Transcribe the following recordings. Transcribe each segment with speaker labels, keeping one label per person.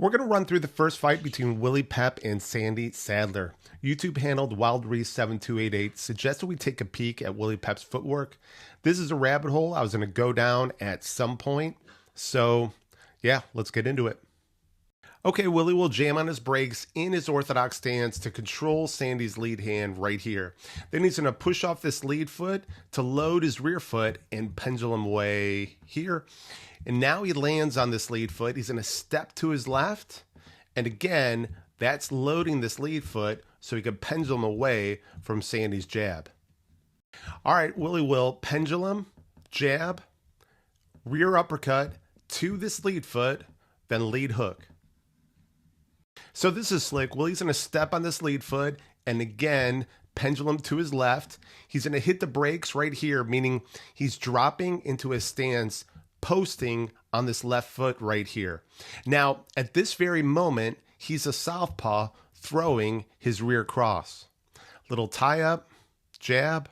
Speaker 1: We're going to run through the first fight between Willie Pep and Sandy Sadler. YouTube handled WildReese7288 suggested we take a peek at Willie Pep's footwork. This is a rabbit hole I was going to go down at some point. So yeah, let's get into it. Okay, Willie will jam on his brakes in his orthodox stance to control Sandy's lead hand right here. Then he's going to push off this lead foot to load his rear foot and pendulum away here. And now he lands on this lead foot. He's going to step to his left. And again, that's loading this lead foot so he can pendulum away from Sandy's jab. All right, Willie will pendulum, jab, rear uppercut to this lead foot, then lead hook. So this is slick. Willie's going to step on this lead foot and again, pendulum to his left. He's going to hit the brakes right here, meaning he's dropping into his stance, posting on this left foot right here. Now, at this very moment, he's a southpaw throwing his rear cross. Little tie up, jab.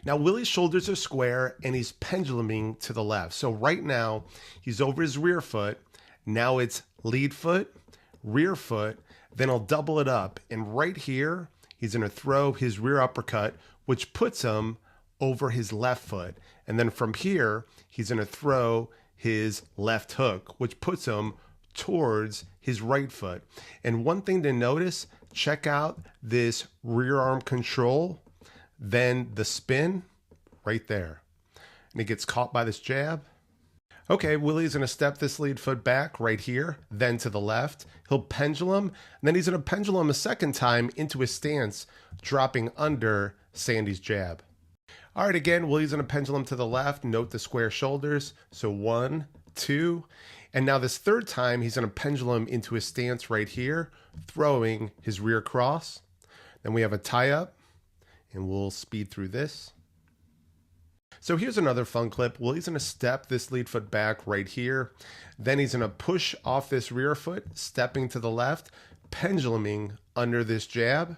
Speaker 1: Now, Willie's shoulders are square and he's penduluming to the left. So right now, he's over his rear foot. Now it's lead foot, rear foot, then I'll double it up. And right here, he's going to throw his rear uppercut, which puts him over his left foot. And then from here, he's going to throw his left hook, which puts him towards his right foot. And one thing to notice, check out this rear arm control, then the spin right there. And he gets caught by this jab. Okay, Willie's going to step this lead foot back right here, then to the left. He'll pendulum, and then he's going to pendulum a second time into his stance, dropping under Sandy's jab. All right, again, Willie's going to pendulum to the left. Note the square shoulders. So 1, 2. And now this third time, he's going to pendulum into his stance right here, throwing his rear cross. Then we have a tie up, and we'll speed through this. So here's another fun clip. Willie's going to step this lead foot back right here. Then he's going to push off this rear foot, stepping to the left, penduluming under this jab.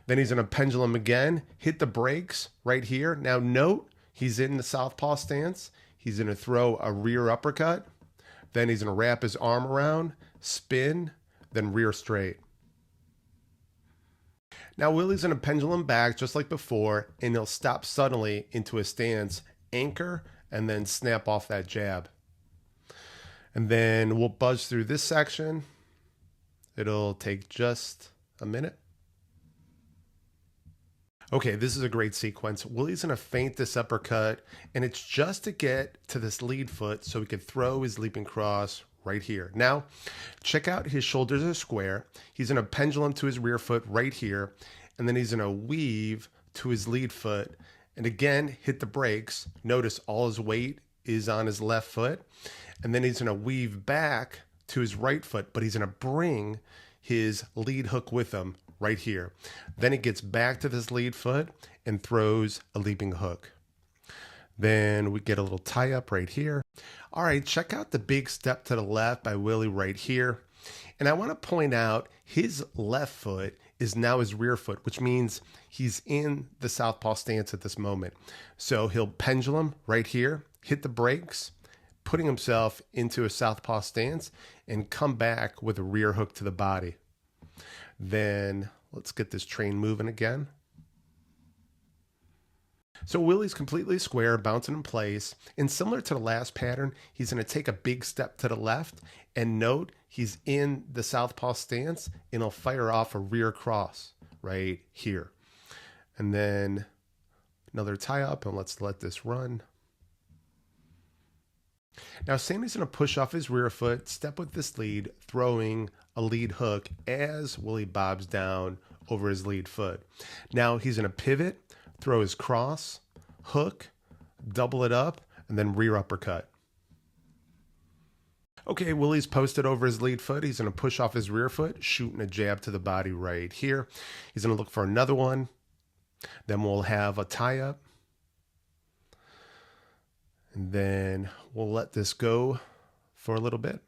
Speaker 1: Then he's going to pendulum again, hit the brakes right here. Now note, he's in the southpaw stance. He's going to throw a rear uppercut. Then he's going to wrap his arm around, spin, then rear straight. Now Willie's going to pendulum back just like before, and he'll stop suddenly into a stance, anchor, and then snap off that jab. And then we'll buzz through this section. It'll take just a minute. Okay, this is a great sequence. Willie's going to feint this uppercut, and it's just to get to this lead foot so he can throw his leaping cross right here. Now, check out his shoulders are square. He's going to pendulum to his rear foot right here, and then he's going to weave to his lead foot, and again, hit the brakes. Notice all his weight is on his left foot, and then he's going to weave back to his right foot, but he's going to bring his lead hook with him right here. Then he gets back to this lead foot and throws a leaping hook. Then we get a little tie up right here. All right, check out the big step to the left by Willie right here. And I want to point out his left foot is now his rear foot, which means he's in the southpaw stance at this moment. So he'll pendulum right here, hit the brakes, putting himself into a southpaw stance, and come back with a rear hook to the body. Then let's get this train moving again. So Willie's completely square, bouncing in place, and similar to the last pattern, he's going to take a big step to the left, and note he's in the southpaw stance, and he'll fire off a rear cross right here. And then another tie up, and let's let this run. Now Sandy's going to push off his rear foot, step with this lead, throwing a lead hook as Willie bobs down over his lead foot. Now he's going to pivot, throw his cross, hook, double it up, and then rear uppercut. Okay, Willie's posted over his lead foot. He's going to push off his rear foot, shooting a jab to the body right here. He's going to look for another one. Then we'll have a tie up. And then we'll let this go for a little bit.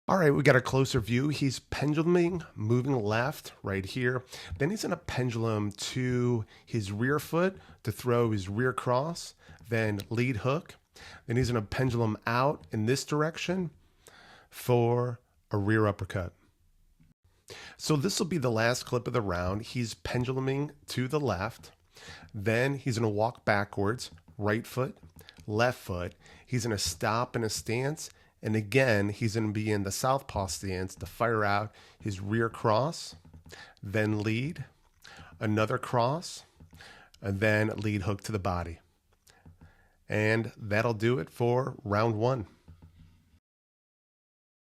Speaker 1: All right, we got a closer view. He's penduluming, moving left right here. Then he's going to pendulum to his rear foot to throw his rear cross, then lead hook. Then he's going to pendulum out in this direction for a rear uppercut. So this will be the last clip of the round. He's penduluming to the left. Then he's going to walk backwards, right foot, left foot. He's going to stop in a stance. And again, he's going to be in the southpaw stance to fire out his rear cross, then lead, another cross, and then lead hook to the body. And that'll do it for round one.